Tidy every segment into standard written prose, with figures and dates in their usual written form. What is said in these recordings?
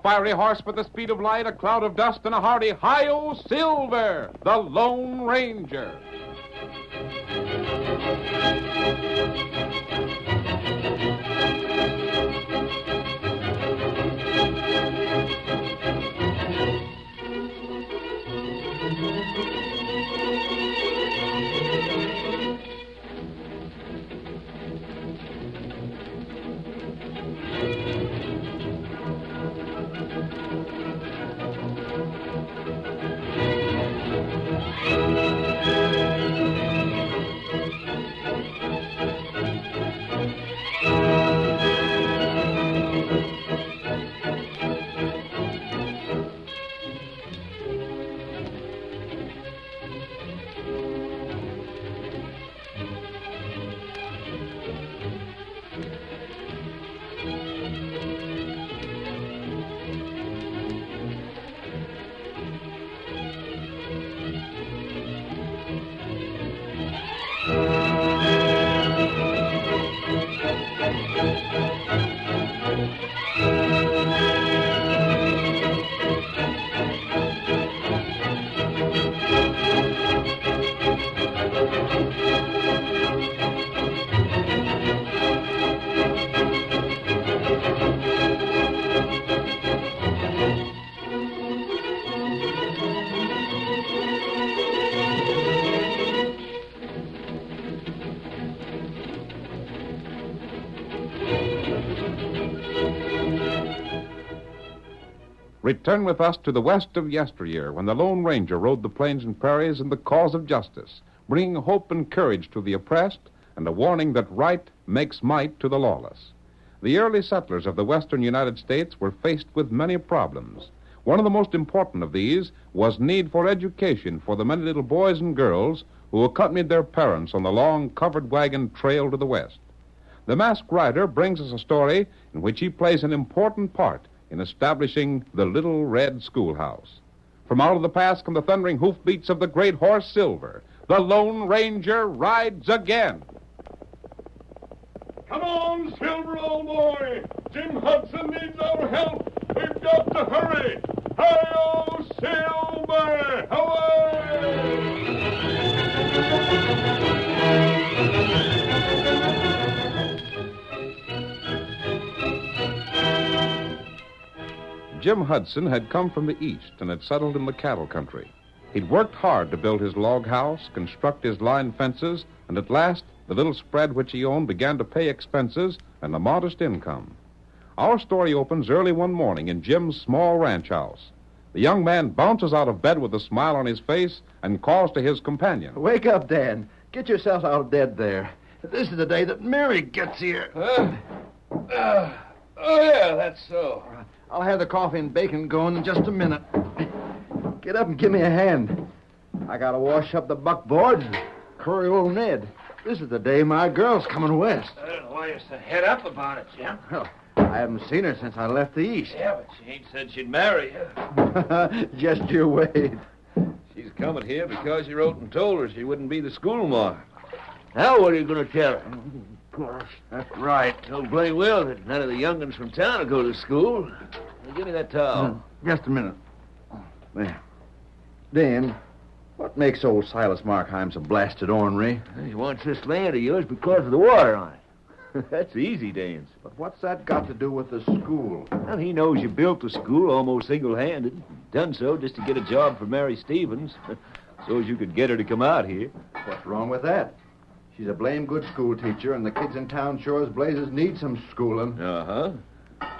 fiery horse with the speed of light, a cloud of dust, and a hearty Hi-Yo Silver, the Lone Ranger. Return with us to the west of yesteryear, when the Lone Ranger rode the plains and prairies in the cause of justice, bringing hope and courage to the oppressed and a warning that right makes might to the lawless. The early settlers of the western United States were faced with many problems. One of the most important of these was need for education for the many little boys and girls who accompanied their parents on the long covered wagon trail to the west. The Masked Rider brings us a story in which he plays an important part in establishing the Little Red Schoolhouse. From out of the past come the thundering hoofbeats of the great horse Silver. The Lone Ranger rides again. Come on, Silver, old boy. Jim Hudson needs our help. We've got to hurry. Hi-yo, Silver! Away! Jim Hudson had come from the east and had settled in the cattle country. He'd worked hard to build his log house, construct his line fences, and at last the little spread which he owned began to pay expenses and a modest income. Our story opens early one morning in Jim's small ranch house. The young man bounces out of bed with a smile on his face and calls to his companion. Wake up, Dan. Get yourself out of bed there. This is the day that Mary gets here. Oh, yeah, that's so. I'll have the coffee and bacon going in just a minute. Get up and give me a hand. I gotta wash up the buckboard and curry old Ned. This is the day my girl's coming west. I don't know why you're so head up about it, Jim. Well, I haven't seen her since I left the east. Yeah, but she ain't said she'd marry you. Just you wait. She's coming here because you wrote and told her she wouldn't be the schoolmarm. Now what are you going to tell her? Gosh, that's right. Tell blame well that none of the young'uns from town will go to school. Now, give me that towel. Just a minute. There. Dan, what makes old Silas Markheim so blasted ornery? He wants this land of yours because of the water on it. That's easy, Dance. But what's that got to do with the school? Well, he knows you built the school almost single-handed. Done so just to get a job for Mary Stevens, so as you could get her to come out here. What's wrong with that? She's a blame good school teacher, and the kids in town sure as blazes need some schooling. Uh-huh.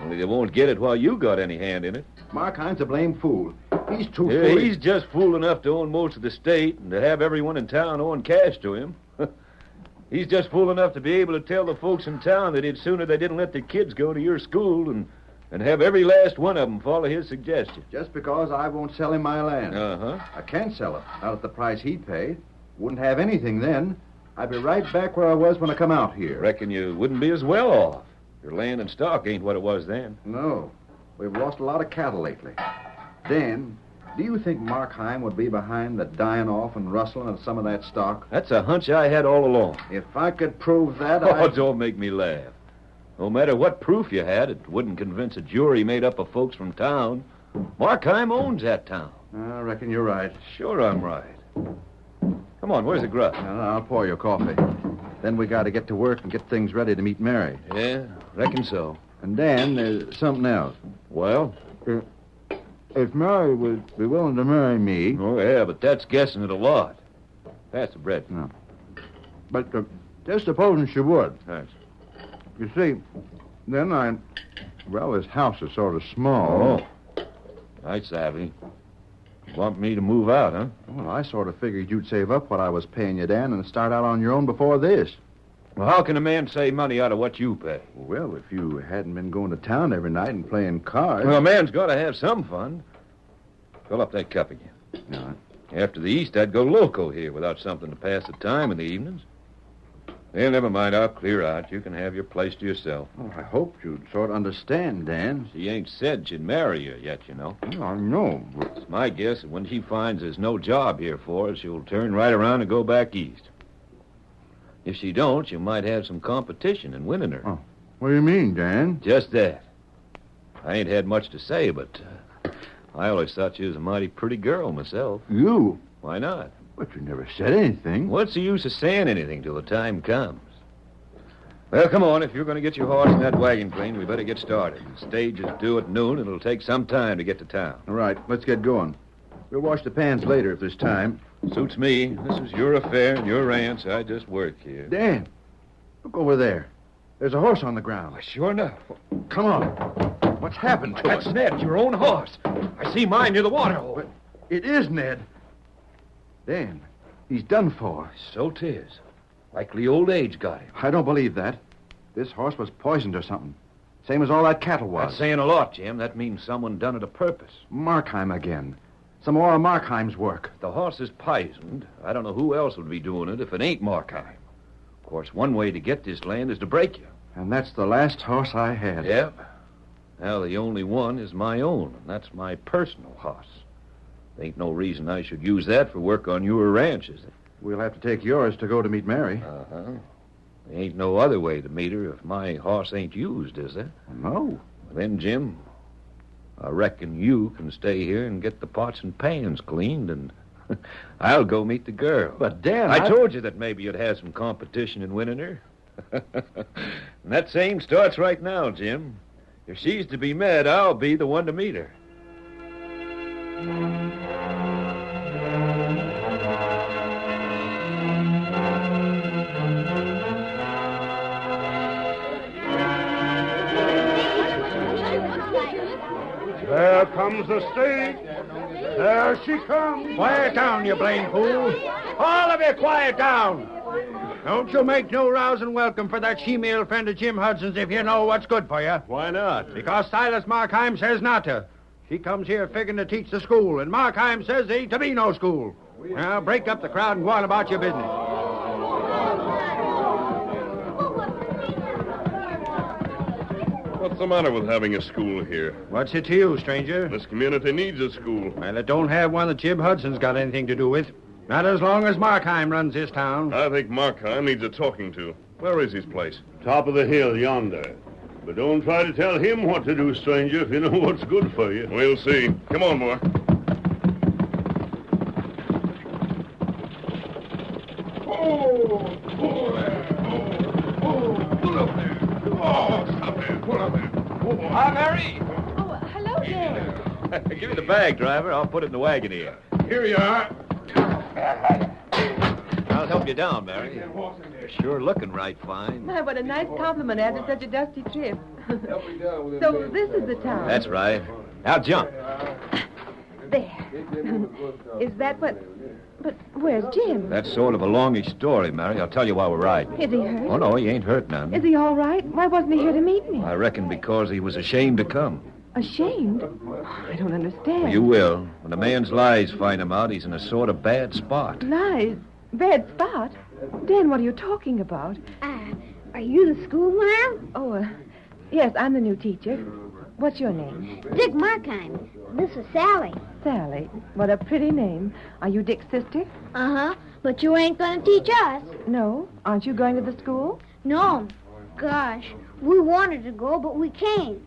Only they won't get it while you got any hand in it. Markheim's a blame fool. He's too Yeah, foolish. he's just fool enough to own most of the state and to have everyone in town owing cash to him. He's just fool enough to be able to tell the folks in town that it's sooner they didn't let their kids go to your school and have every last one of them follow his suggestion. Just because I won't sell him my land. Uh-huh. I can't sell it, not at the price he'd pay. Wouldn't have anything then. I'd be right back where I was when I come out here. Reckon you wouldn't be as well off. Your land and stock ain't what it was then. No. We've lost a lot of cattle lately. Dan, do you think Markheim would be behind the dying off and rustling of some of that stock? That's a hunch I had all along. If I could prove that, Oh, don't make me laugh. No matter what proof you had, it wouldn't convince a jury made up of folks from town. Markheim owns that town. I reckon you're right. Sure I'm right. Come on, where's the grub? I'll pour you coffee. Then we got to get to work and get things ready to meet Mary. Yeah, reckon so. And Dan, there's something else. Well? If Mary would be willing to marry me... Oh, yeah, but that's guessing it a lot. Pass the bread. No. But just supposing she would. Thanks. You see, then well, this house is sort of small. Oh. I savvy. Want me to move out, huh? Well, I sort of figured you'd save up what I was paying you, Dan, and start out on your own before this. Well, how can a man save money out of what you pay? Well, if you hadn't been going to town every night and playing cards... Well, a man's got to have some fun. Fill up that cup again. No. After the East, I'd go loco here without something to pass the time in the evenings. Well, never mind. I'll clear out. You can have your place to yourself. Oh, I hoped you'd sort of understand, Dan. She ain't said she'd marry you yet, you know. Well, I know, but... It's my guess that when she finds there's no job here for her, she'll turn right around and go back East. If she don't, you might have some competition in winning her. Oh, what do you mean, Dan? Just that. I ain't had much to say, but I always thought she was a mighty pretty girl myself. You? Why not? But you never said anything. What's the use of saying anything till the time comes? Well, come on. If you're going to get your horse and that wagon clean, we better get started. The stage is due at noon, and it'll take some time to get to town. All right, let's get going. We'll wash the pans later if there's time. Suits me. This is your affair and your ranch. I just work here. Dan, look over there. There's a horse on the ground. Sure enough. Come on. What's happened to That's us? Ned, your own horse. I see mine near the water hole. But it is Ned. Dan, he's done for. So 'tis. Likely old age got him. I don't believe that. This horse was poisoned or something. Same as all that cattle was. That's saying a lot, Jim. That means someone done it a purpose. Markheim again. Some more of Markheim's work. The horse is poisoned. I don't know who else would be doing it if it ain't Markheim. Of course, one way to get this land is to break you. And that's the last horse I had. Yep. Now, the only one is my own, and that's my personal horse. There ain't no reason I should use that for work on your ranch, is there? We'll have to take yours to go to meet Mary. Uh-huh. There ain't no other way to meet her if my horse ain't used, is there? No. Then, Jim, I reckon you can stay here and get the pots and pans cleaned, and I'll go meet the girl. But, Dan, I told you that maybe you'd have some competition in winning her. And that same starts right now, Jim. If she's to be met, I'll be the one to meet her. There comes the stage. There she comes. Quiet down, you blame fool. All of you, quiet down. Don't you make no rousing welcome for that she-male friend of Jim Hudson's if you know what's good for you. Why not? Because Silas Markheim says not to. She comes here figuring to teach the school, and Markheim says there ain't to be no school. Now, break up the crowd and go on about your business. What's the matter with having a school here? What's it to you, stranger? This community needs a school. Well, it don't have one that Jim Hudson's got anything to do with. Not as long as Markheim runs this town. I think Markheim needs a talking to. Where is his place? Top of the hill yonder. But don't try to tell him what to do, stranger, if you know what's good for you. We'll see. Come on, boy. Oh, pull there. Oh, pull up there. Oh, stop there. Pull up there. Oh, Hi, Mary. Oh, hello there. Give me the bag, driver. I'll put it in the wagon here. here you are. I'll help you down, Mary. You're sure looking right fine. My, what a nice compliment after such a dusty trip. So this is the town. That's right. Now jump. There. Is that what... But where's Jim? That's sort of a longish story, Mary. I'll tell you while we're riding. Is he hurt? Oh, no, he ain't hurt none. Is he all right? Why wasn't he here to meet me? I reckon because he was ashamed to come. Ashamed? I don't understand. You will. When a man's lies find him out, he's in a sort of bad spot. Lies? Bad spot? Dan, what are you talking about? Are you the schoolmarm? Oh, yes, I'm the new teacher. What's your name? Dick Markheim. This is Sally. Sally. What a pretty name. Are you Dick's sister? Uh-huh. But you ain't gonna teach us. No. Aren't you going to the school? No. Gosh, We wanted to go, but we can't.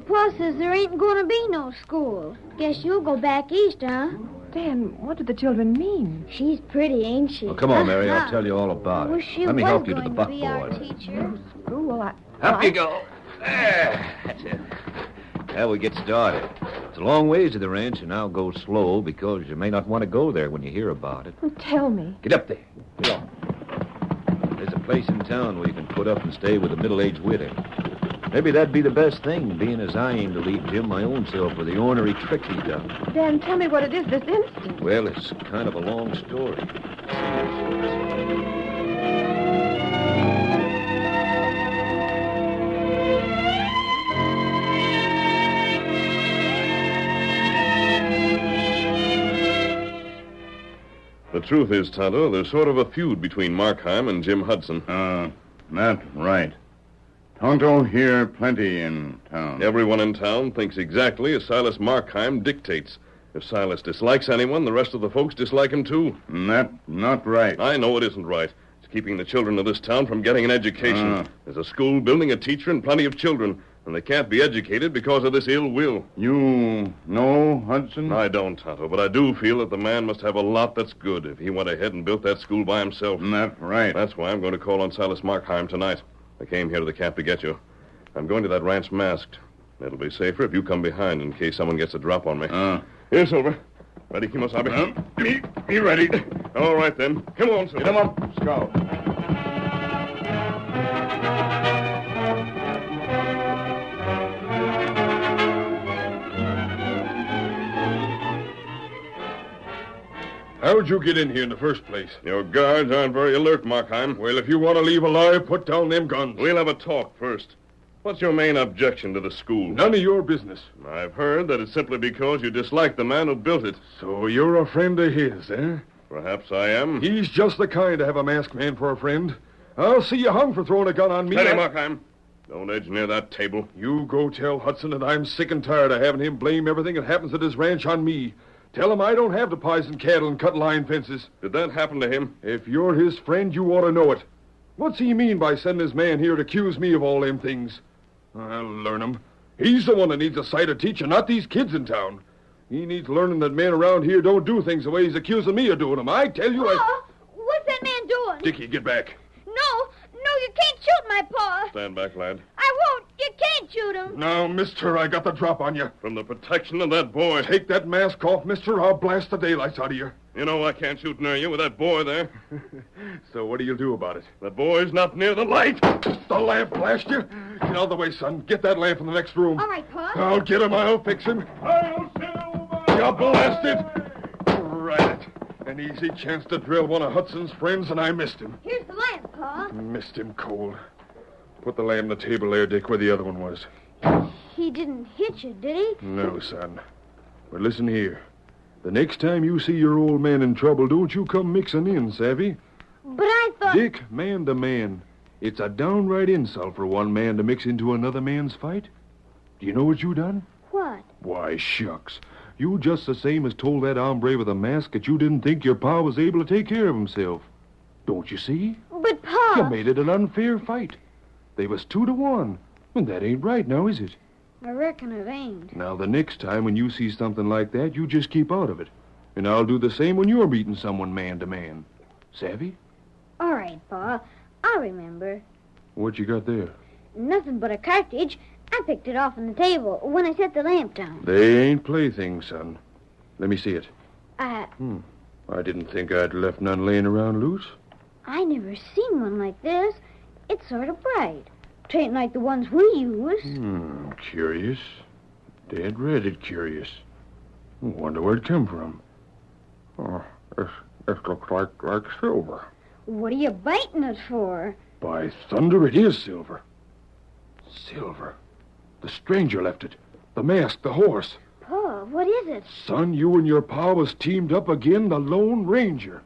Pa says there ain't going to be no school. Guess you'll go back east, huh? Dan, what do the children mean? She's pretty, ain't she? Well, come on, Mary. I'll tell you all about Well, it. she Let me was help you to the going to be our buckboard. teacher. School? Up you go. There. That's it. Now we get started. It's a long ways to the ranch, and I'll go slow because you may not want to go there when you hear about it. Well, tell me. Get up there. There's a place in town where you can put up and stay with a middle-aged widow. Maybe that'd be the best thing, being as I aim to leave Jim my own self for the ornery trick he done. Dan, tell me what it is this instant. Well, it's kind of a long story. The truth is, Tonto, there's sort of a feud between Markheim and Jim Hudson. That's right. Tonto here plenty in town. Everyone in town thinks exactly as Silas Markheim dictates. If Silas dislikes anyone, the rest of the folks dislike him, too. That's not right. I know it isn't right. It's keeping the children of this town from getting an education. There's a school building, a teacher, and plenty of children, and they can't be educated because of this ill will. You know Hudson? I don't, Tonto, but I do feel that the man must have a lot that's good if he went ahead and built that school by himself. That's right. That's why I'm going to call on Silas Markheim tonight. I came here to the camp to get you. I'm going to that ranch masked. It'll be safer if you come behind in case someone gets a drop on me. Here, Silver. Ready, Kimosabe? Me ready. All right, then. Come on, Silver. Get him up, Scout. How'd you get in here in the first place? Your guards aren't very alert, Markheim. Well, if you want to leave alive, put down them guns. We'll have a talk first. What's your main objection to the school? None of your business. I've heard that it's simply because you dislike the man who built it. So you're a friend of his, eh? Perhaps I am. He's just the kind to have a masked man for a friend. I'll see you hung for throwing a gun on me. Steady, Markheim. Don't edge near that table. You go tell Hudson that I'm sick and tired of having him blame everything that happens at his ranch on me. Tell him I don't have to poison cattle and cut line fences. Did that happen to him? If you're his friend, you ought to know it. What's he mean by sending his man here to accuse me of all them things? I'll learn him. He's the one that needs a sight of teaching, not these kids in town. He needs learning that men around here don't do things the way he's accusing me of doing them. I tell you, What's that man doing? Dickie, get back. No, you can't shoot my pa. Stand back, lad. I won't. You can't shoot him. Now, mister, I got the drop on you. From the protection of that boy. Take that mask off, mister. I'll blast the daylights out of you. You know I can't shoot near you with that boy there. So what do you do about it? That boy's not near the light. The lamp, blast you. Get out of the way, son. Get that lamp in the next room. All right, Pa. I'll get him. I'll fix him. I'll Silver! You blasted! Right it. An easy chance to drill one of Hudson's friends, and I missed him. Here's the lamp, Pa. Missed him cold. Put the lamp on the table there, Dick, where the other one was. He didn't hit you, did he? No, son. But listen here. The next time you see your old man in trouble, don't you come mixing in, savvy? But I thought... Dick, man to man, it's a downright insult for one man to mix into another man's fight. Do you know what you done? What? Why, shucks. You just the same as told that hombre with a mask that you didn't think your pa was able to take care of himself. Don't you see? But, Pa... You made it an unfair fight. They was 2-1. And that ain't right now, is it? I reckon it ain't. Now, the next time when you see something like that, you just keep out of it. And I'll do the same when you're meeting someone man to man. Savvy? All right, Pa. I'll remember. What you got there? Nothing but a cartridge. I picked it off on the table when I set the lamp down. They ain't playthings, son. Let me see it. I didn't think I'd left none laying around loose. I never seen one like this. It's sort of bright. 'Tain't like the ones we use. Curious. Dead-redded curious. Wonder where it come from. Oh, this looks like silver. What are you biting it for? By thunder, it is silver. Silver. The stranger left it. The mask, the horse. Pa, what is it? Son, you and your pa was teamed up again, the Lone Ranger.